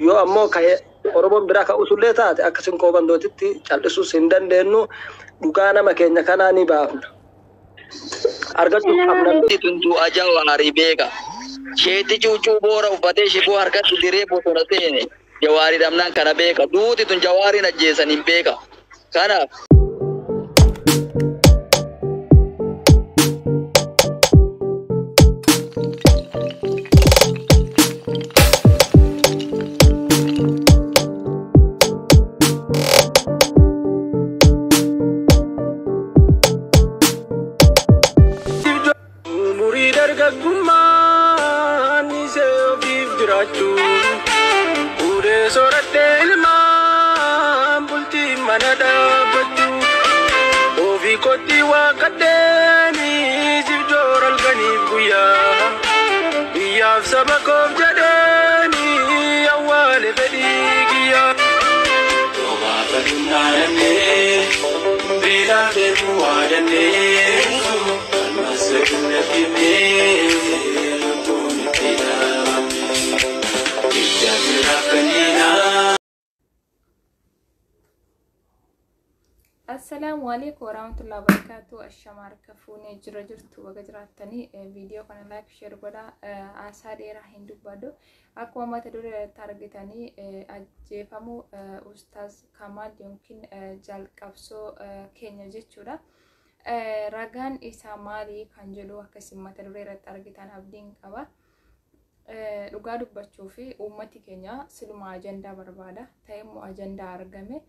Yoo ammoo ka'ee Oromoon biraa ka'uu sullee taate akkasiin koobandootitti cal'isuus hin dandeenyu dhugaa nama keenya kanaa ni baafna. Argachuuf qabna. Tuntuu Jawaarii beeka. Sheetti cuucuu boora uffatee shiboo harkatti diree bosona seene. Jawaarii dhamnaan kana beeka. Duuti tun Jawaariin ajjeesan hin beeka. Kanaaf. Ure sorate ilman bulti manada batu ovi koti wakadeni zibjoral ganif guya biyaf sabakov jadeni awale fedigiya toba badunane bila betu wadane almasakuna kime Assalamu alaikum warahmatullahi wabarakatuh. Ashamar kafune jirtu wagajratani video kana like share goda asa dera hindu bado akwa mata dure targetani ajjefamu Ustaz Kamal yookiin jalqabsoo Kenya jechuudha. Ragaan isa maali kan jedhu akkasii mata dure irratti argitan abdiin qaba. Dhugaa dubbachuu fi uummati keenya siluma ajandaa barbaada ta'eemmoo ajandaa argame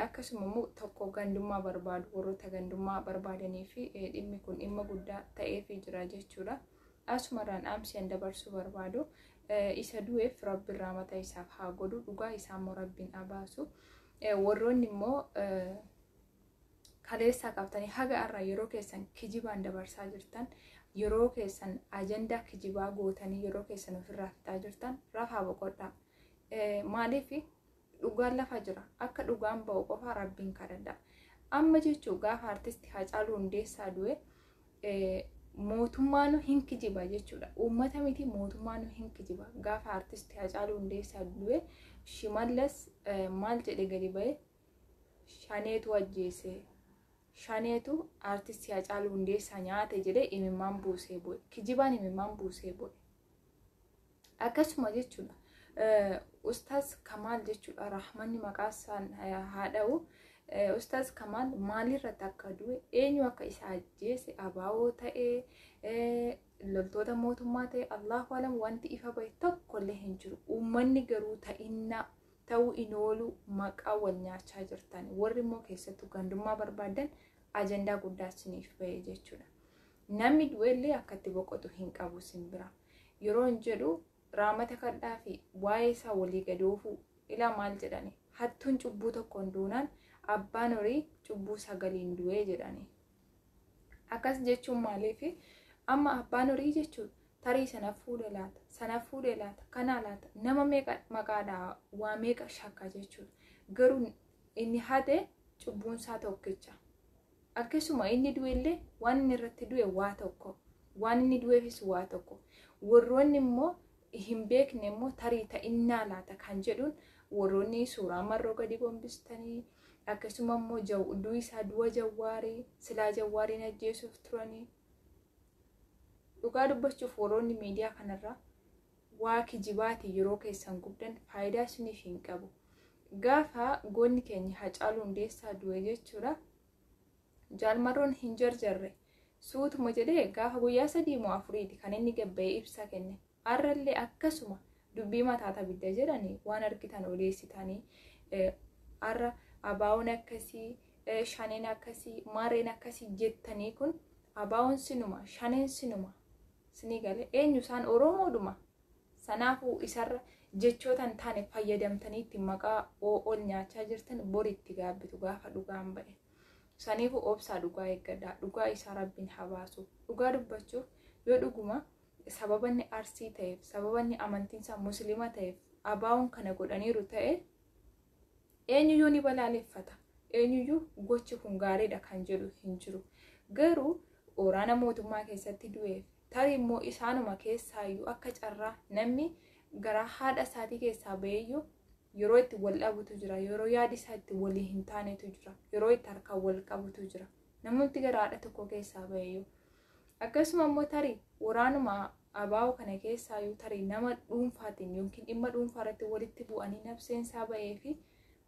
akkasumas tokko gandummaa barbaadu warroota gandummaa barbaadanii fi dhimmi kun dhimma guddaa ta'ee fi jira jechuudha. Asumarraan dhaamseen dabarsuu barbaadu isa du'eef rabbi irraa mataa isaaf haa godhu dhugaa isaammoo rabbiin abaasu warroonni immoo kaleessaa qabtanii haga irraa yeroo keessan kijibaan dabarsaa jirtan yeroo keessan ajandaa kijibaa gootanii yeroo keessan ofirraa fixaa jirtan rafaa boqodhaa. Maaliif dhugaan lafa jira akka dhugaan ba'u qofa rabbiin kadhadha. Amma jechuun gaafa artisti Haacaaluu Hundeessaa du'e mootummaan hin kijiba jechuudha. Uummata miti mootummaan hin kijiba. Gaafa artisti Haacaaluu Hundeessaa du'e Shimallis maal jedhe gadi ba'e shaneetu ajjeese. Shaneetu artisti Haacaaluu Hundeessaa nyaate jedhe imimmaan buusee bu'e. Kijibaan imimmaan buusee bu'e. Akkasuma jechuudha. Ustaz Kamal jechuudha rahmanni maqaasaan haadha'u. Ustaz Kamal maalirratti akka du'e eenyu akka isa ajjeese abaawoo ta'ee loltoota mootummaa ta'e Allahu alam wanti ifa bahe tokkollee hin jiru. Uummanni garuu ta'uu hin oolu maqaa wal nyaachaa jirtan warri immoo keessattuu gandummaa barbaadan ajandaa guddaa isiniif bahe jechuudha. Namni du'ellee akkatti boqotu hin qabu simbira. Yeroo hin jedhu raamata kadhaa fi waa'ee isaa walii gadoofu ila maal jedhani hattuun cubbuu tokkoon duunaan abbaan horii cubbuu sagaliin du'ee jedhani. Akkas jechuun maaliif amma abbaan horii jechuun tarii sana fuudhee laata kana laata nama meeqa maqaadhaa waa meeqa shakka jechuudha. Garuu inni hate cubbuun isaa tokkicha. Akkasuma inni du'ellee waan inni irratti du'e waa tokko waan inni du'eefis waa tokko warroonni immoo hin beekne immoo tarii ta'innaa laata kan jedhuun warroonni suuraa marroo gadi gombistanii akkasuma immoo du'a isaa du'a Jawaarii silaa Jawaariin ajjeesuuf turanii dhugaa dubbachuuf warroonni miidiyaa kanarraa waa kijibaati yeroo keessan gubdan faayidaa isiniif hin qabu. Gaafa goonni keenya Haacaaluu Hundeessaa du'e jechuudha jaalmarroon hin jarjarre suutuma jedhee gaafa guyyaa 3 moo 4 kan inni gabba'ee ibsa kenne. Arrallee akkasuma dubbii mataata bidda jedhanii waan argitan odeessitanii arra abaawoon akkasii shaneen akkasii maareen akkasii jettanii kun abaawoon sinuma shaneen sinuma sinii galee eenyu isaan Oromoodhuma sanaafuu isarra jechootan taane fayyadamtanii itti maqaa ol nyaachaa jirtan boritti gaabbitu gaafa dhugaan ba'e. Saniifuu obsaa dhugaa eeggadhaa dhugaa isaa rabbiin habaasu dhugaa dubbachuuf yoo dhuguma sababanni arsii ta'eef sababanni amantiinsaa muslima ta'eef abaawon kana godhaniiru ta'e eenyuyyuu ni balaaleffata eenyuyyuu gochi kun gaariidha kan jedhu hin jiru. Garuu waraana mootummaa keessatti du'eef tarii immoo isaanuma keessaayyuu akka carraa namni garaa haadha isaatii keessaa ba'eeyyuu yeroo itti wal dhabutu jira, yeroo yaadi isaa itti walii hin taanetu jira, yeroo itti harkaan wal qabutu jira. Namooti gara haadha tokko keessaa ba'eeyyuu. Akkasuma immoo tarii waraanuma abaa'oo kana keessaa yoo tarii nama dhuunfaatiin yookiin dhimma dhuunfaa irratti walitti bu'anii nafseensaa ba'ee fi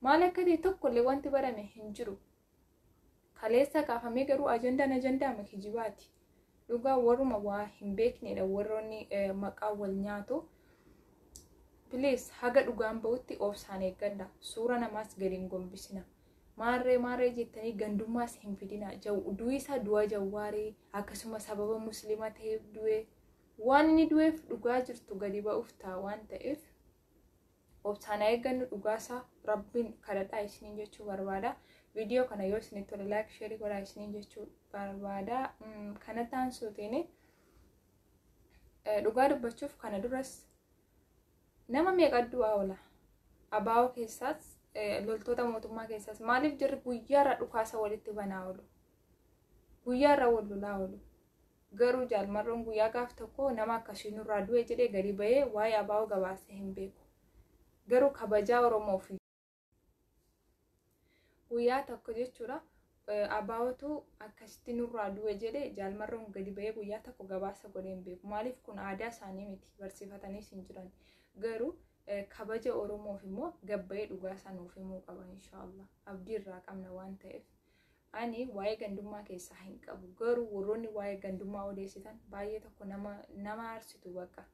maal akka ta'e tokkollee wanti barame hin jiru. Kaleessa kaafamee garuu ajandaama kijibaati. Dhugaa warruma waa hin beeknedha warroonni maqaa wal nyaatu. Please haga dhugaan ba'utti obsaan eeggadha. Suura namaas gadi hin gombisina. Maarree jettanii gandummaas hin fidina. Du'i isaa du'a Jawaarii akkasuma sababa musliima ta'eef du'e. Waan inni du'eef dhugaa jirtu gadi ba'uuf ta'a waan ta'eef obsaan eeggannu dhugaasaa Rabbiin kadhadhaa isiniin jechuu barbaada. Video kana yoo isinitti tole like share godhaa isiniin jechuu barbaada. Kana taansuutiin dhugaa dubbachuuf kana duras nama meeqa du'aa oola? Abaa'oo keessaas loltoota mootummaa keessaas maaliif jirri guyyaarra dhukaasa walitti banaa oolu? Guyyaarra wal lolaa oolu. Garuu jaalmarroon guyyaa gaaf tokko nama akkasii nurraa du'e jedhee gadi ba'ee waa'ee abaa'oo gabaasee hin beeku. Garuu kabajaa Oromoof guyyaa tokko jechuudha abaa'ootu akkasitti nurraa du'e jedhee jaalmarroon gadi ba'ee guyyaa tokko gabaasa godhee hin beeku. Maaliif kun aadaa isaanii miti, barsiifataniis hin jiran. Garuu kabaja Oromoof immoo gabba'ee dhugaa isaa nuuf himuu qaba inshaallah. Abdii irraa qabna waan ta'eef. Ani waa'ee gandummaa keessaa hin qabu. Garuu warroonni waa'ee gandummaa odeessitan baay'ee tokko nama aarsitu bakka.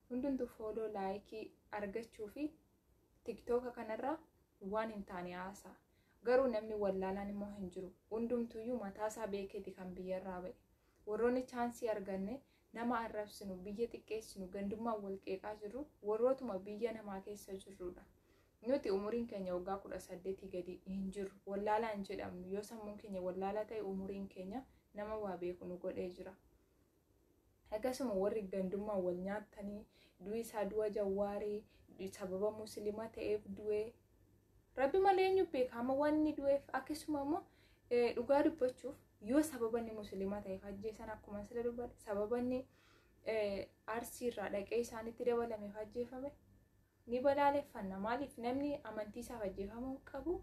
Hundumtuu follow like argachuu fi TikTok kanarraa waan hin taane haasaa. Garuu namni wallaalaan immoo hin jiru. Hundumtuuyyuu mataasaa beekeeti kan biyyarraa ba'e. Warroonni chaansii arganne nama arrabsinu, biyya xiqqeessinu, gandummaa wal qeeqaa jirru warrootuma biyya namaa keessa jirrudha. Nuti umuriin keenya waggaa 18 gadi hin jirru. Wallaalaa hin jedhamnu. Yoo sammuun keenya wallaalaa ta'e umuriin keenya nama waa beeku nu godhee jira. Akkasuma warri gandummaa wal nyaatanii du'i isaa du'a Jawaarii sababa musliima ta'eef du'e. Rabbi malee eenyu beeka amma waan inni du'eef. Akkasuma immoo dhugaa dubbachuuf yoo sababa inni musliima ta'eef ajjeesan akkuma sila dubbate sababa inni arsii irraa dhaqee isaanitti dabalameef ajjeefame ni balaaleffanna. Maaliif namni amantii isaaf ajjeefamuu qabu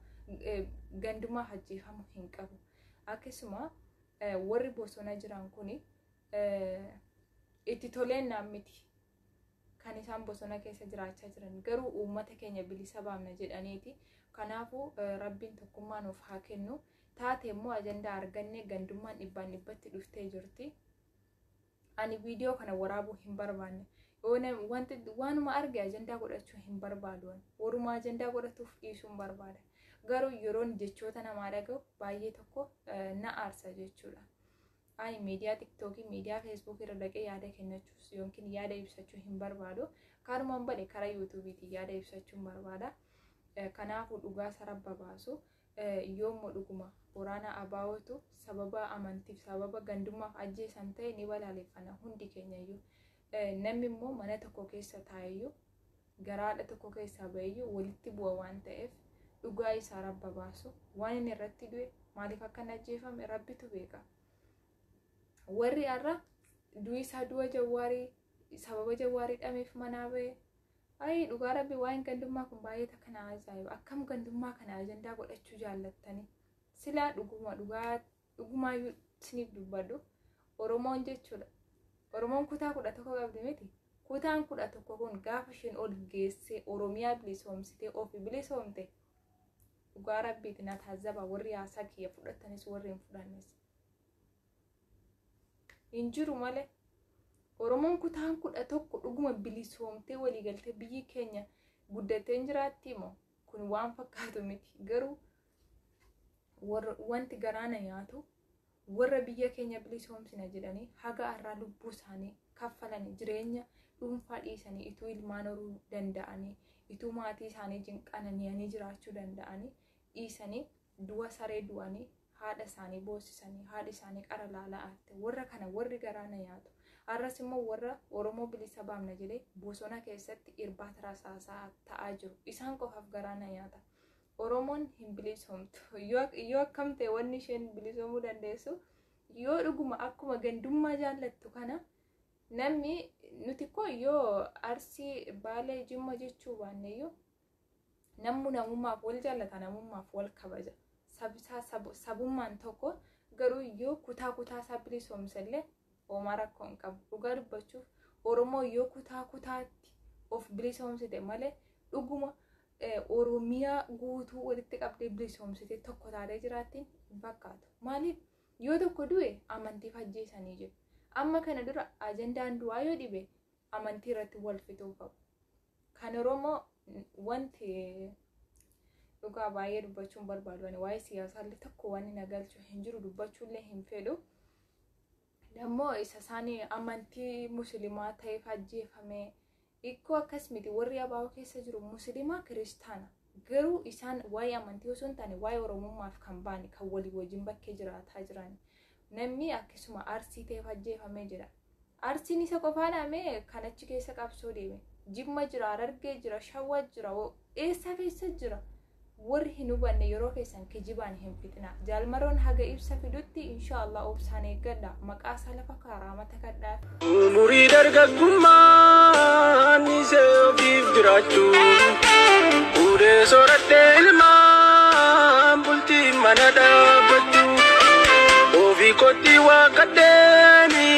gandummaaf ajjeefamuu hin qabu. Akkasuma warri bosona jiran kuni itti toleennaan miti kan isaan bosona keessa jiraachaa jiran. Garuu uummata keenya bilisa baafna jedhaniiti. Kanaafuu Rabbiin tokkummaa nuuf haa kennu. Taate immoo ajandaa arganne gandummaan dhibbatti dhuftee jirti. Ani viidiyoo kana waraabuu hin barbaanne. Waanuma arge ajandaa godhachuu hin barbaadu. Waruma ajandaa godhatuuf dhiisuun barbaada. Garuu yeroon jechoota namaa dhaga'u baay'ee tokko na aarsa jechuudha. Ani miidiyaa TikTokii, miidiyaa Facebook irra dhaqee yaada kennachuus yookiin yaada ibsachuu hin barbaadu. Kanumaan bade karaa YouTubeetiin yaada ibsachuun barbaada. Kanaafuu dhugaa sarabba baasu. Yoommoo dhuguma waraana abaa'ootu sababa amantiif sababa gandummaaf ajjeesan ta'e ni balaaleffanna hundi keenyayyuu. Namni immoo mana tokko keessa taa'eyyuu garaadha tokko keessaa ba'eyyuu walitti bu'a waan ta'eef dhugaa isaa rabba baasu. Waan inni irratti du'e maaliif akka hin ajjeefame Rabbitu beeka. Warri har'a du'i isaa du'a Jawaarii sababa Jawaarii dhameef manaa ba'e. Ay dhugaa Rabbi waa'een gandummaa kun baay'ee takka na ajaa'iba. Akkam gandummaa kana ajandaa godhachuu jaallattanii. Silaa dhugumaa isiniif dubbadhu Oromoon jechuudha. Oromoon kutaa 11 qabdi miti. Kutaan 11 kun gaafa isheen ol geessee Oromiyaa bilisoomsitee ofii bilisoomte dhugaa Rabbiitiin na taazaba warri haasaa kiyya fudhatanis warri hin fudhannes. Hin jiru malee. Oromoon kutaan 11 dhuguma bilisoomtee waliigaltee biyyi keenya guddatee jiraatti moo kun waan fakkaatu miti. Garuu wanti garaana nyaatu warra biyya keenya bilisoomsina jedhanii haga har'aa lubbuu isaanii kaffalanii jireenya dhuunfaa dhiisanii ituu ilmaan horuu danda'anii ituu maatii isaanii jinqananii jiraachuu danda'anii dhiisanii du'a saree du'anii haadha isaanii boosisanii haadha isaanii qara laalaa aatte warra kana warri garaana nyaatu. Har'as immoo warra Oromoo bilisa baafna jedhee bosona keessatti irbaata rasaasaa ta'aa jiru. Isaan qofaaf garaana nyaata. Oromoon hin bilisoomtu. Yoo akkam ta'e wanni isheen bilisoomuu dandeessu yoo dhuguma akkuma gandummaa jaallattu kana namni nuti ko yoo Arsii Baalee Jimma jechuu baanne yoo namni namummaaf wal jaallata namummaaf wal kabaja sabummaan tokko garuu yoo kutaa isaa bilisoomsellee homaa rakkoo hin qabu dhugaa dubbachuuf Oromoo yoo kutaatti of bilisoomsite malee dhuguma Oromiyaa guutuu walitti qabdee bilisoomsite tokko taatee jiraattiin hin fakkaatu. Maaliif yoo tokko du'e amantiif ajjeesanii jiru. Amma kana dura ajandaan du'aa yoo dhibe amantii irratti wal fixuu qabu. Kan Oromoo wanti dhugaa baay'ee dubbachuun barbaadu waa'ee siyaasaallee tokko waan hin agalchu hin jiru dubbachuullee hin fedhu. Dammoo isa isaanii amantii musliimaa ta'eef ajjeefame ikkoo akkas miti warri abaa'oo keessa jiru musliimaa kiristaana garuu isaan waa'ee amantii osoo hin taane waa'ee oromummaaf kan baane kan walii wajjin bakkee jiraataa jiran namni akkasuma Arsii ta'eef ajjeefamee jira. Arsiin isa qofaadhaame kan achi keessa qabsoo deeme Jimma jira Harargee jira Shawaa jira eessa keessa jira warri hin hubanne yeroo keessan kijibaan hin fixina. Jaalmaroon haga ibsa fidutti inshallah obsaan eeggadha maqaa salafa karaamata kadhaa. Umurii dargaggummaan isee ofiif jiraachuu fuudhee soorattee ilmaan bultii mana dhaabbachuu ofii kottii waaqaddeeni